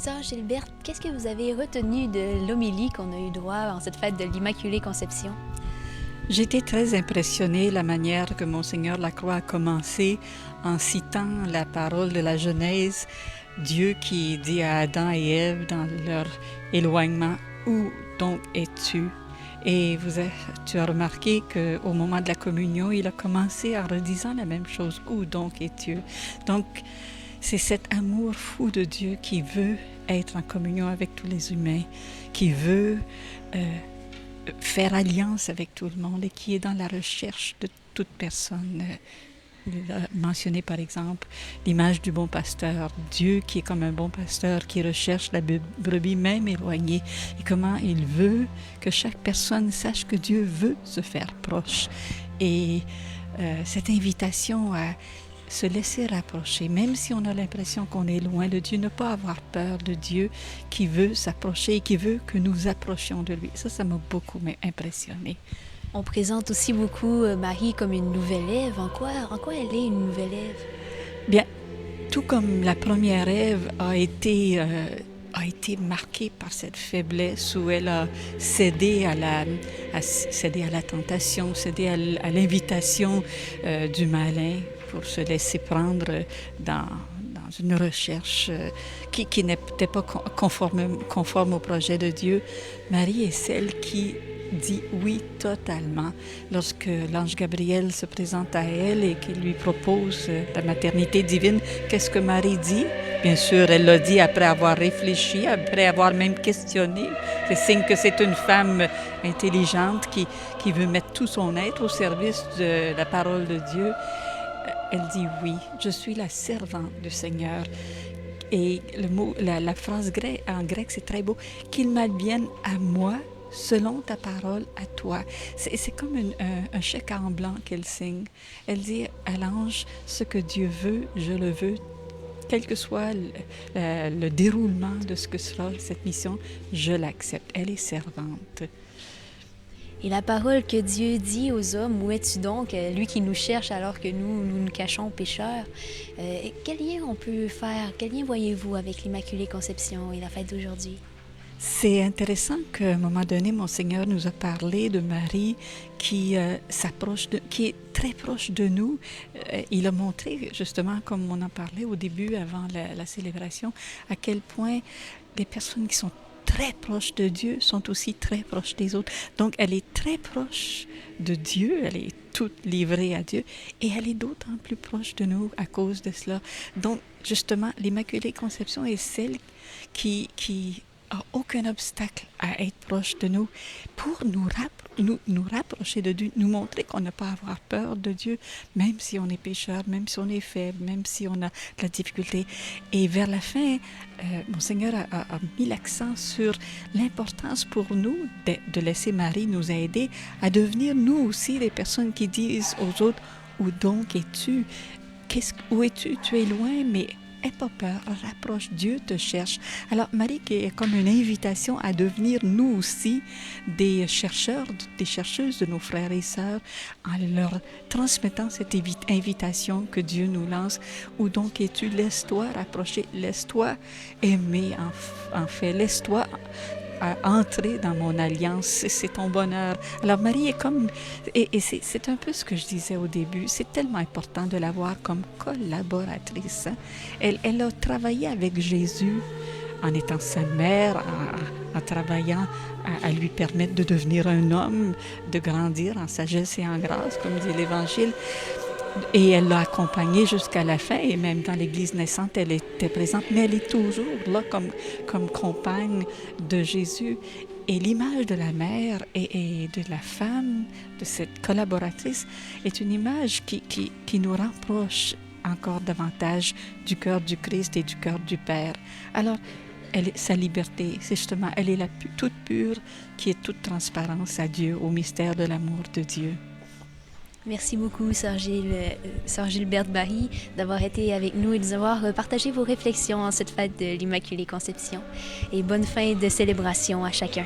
Sœur Gilberte, qu'est-ce que vous avez retenu de l'homélie qu'on a eu droit en cette fête de l'Immaculée Conception? J'étais très impressionnée la manière que Monseigneur Lacroix a commencé en citant la parole de la Genèse, Dieu qui dit à Adam et Ève dans leur éloignement, « Où donc es-tu » Et tu as remarqué qu'au moment de la communion, il a commencé en redisant la même chose, « Où donc es-tu » Donc, c'est cet amour fou de Dieu qui veut être en communion avec tous les humains, qui veut faire alliance avec tout le monde et qui est dans la recherche de toute personne. Il a mentionné par exemple l'image du bon pasteur, Dieu qui est comme un bon pasteur qui recherche la brebis même éloignée et comment il veut que chaque personne sache que Dieu veut se faire proche. Et cette invitation à se laisser rapprocher, même si on a l'impression qu'on est loin de Dieu, ne pas avoir peur de Dieu qui veut s'approcher et qui veut que nous approchions de lui. Ça m'a beaucoup impressionné. On présente aussi beaucoup Marie comme une nouvelle Ève. En quoi elle est une nouvelle Ève? Bien, tout comme la première Ève a été marquée par cette faiblesse où elle a cédé à la tentation, cédé à l'invitation du malin pour se laisser prendre dans une recherche qui n'était pas conforme au projet de Dieu. Marie est celle qui dit oui totalement. Lorsque l'ange Gabriel se présente à elle et qu'il lui propose la maternité divine, qu'est-ce que Marie dit? Bien sûr, elle l'a dit après avoir réfléchi, après avoir même questionné. C'est signe que c'est une femme intelligente qui veut mettre tout son être au service de la parole de Dieu. Elle dit oui, je suis la servante du Seigneur. Et le mot, la phrase en grec, c'est très beau. Qu'il m'advienne à moi selon ta parole à toi. C'est comme un chèque en blanc qu'elle signe. Elle dit à l'ange, ce que Dieu veut, je le veux. Quel que soit le déroulement de ce que sera cette mission, je l'accepte. Elle est servante. Et la parole que Dieu dit aux hommes, où es-tu donc, lui qui nous cherche alors que nous cachons pécheurs, quel lien on peut faire, quel lien voyez-vous avec l'Immaculée Conception et la fête d'aujourd'hui? C'est intéressant qu'à un moment donné, Monseigneur nous a parlé de Marie qui est très proche de nous. Il a montré, justement, comme on en parlait au début, avant la célébration, à quel point les personnes qui sont très proches de Dieu sont aussi très proches des autres. Donc, elle est très proche de Dieu, elle est toute livrée à Dieu, et elle est d'autant plus proche de nous à cause de cela. Donc, justement, l'Immaculée Conception est celle qui a aucun obstacle à être proche de nous pour nous rapprocher de Dieu, nous montrer qu'on n'a pas à avoir peur de Dieu, même si on est pécheur, même si on est faible, même si on a de la difficulté. Et vers la fin, Monseigneur a mis l'accent sur l'importance pour nous de laisser Marie nous aider à devenir nous aussi les personnes qui disent aux autres, « Où donc es-tu? Où es-tu? Tu es loin, mais... » N'aie pas peur, rapproche, Dieu te cherche. Alors Marie qui est comme une invitation à devenir nous aussi des chercheurs, des chercheuses de nos frères et sœurs, en leur transmettant cette invitation que Dieu nous lance. Où donc es-tu? Laisse-toi rapprocher, laisse-toi aimer, en fait, laisse-toi entrer dans mon alliance, c'est ton bonheur. Alors Marie est comme, et c'est un peu ce que je disais au début, c'est tellement important de la voir comme collaboratrice. Hein? Elle a travaillé avec Jésus en étant sa mère, en travaillant à lui permettre de devenir un homme, de grandir en sagesse et en grâce, comme dit l'Évangile. Et elle l'a accompagnée jusqu'à la fin, et même dans l'Église naissante, elle était présente, mais elle est toujours là comme compagne de Jésus. Et l'image de la mère et de la femme, de cette collaboratrice, est une image qui nous rapproche encore davantage du cœur du Christ et du cœur du Père. Alors, sa liberté, c'est justement, elle est toute pure, qui est toute transparence à Dieu, au mystère de l'amour de Dieu. Merci beaucoup, Sœur Gilberte Barry, d'avoir été avec nous et de nous avoir partagé vos réflexions en cette fête de l'Immaculée Conception. Et bonne fin de célébration à chacun.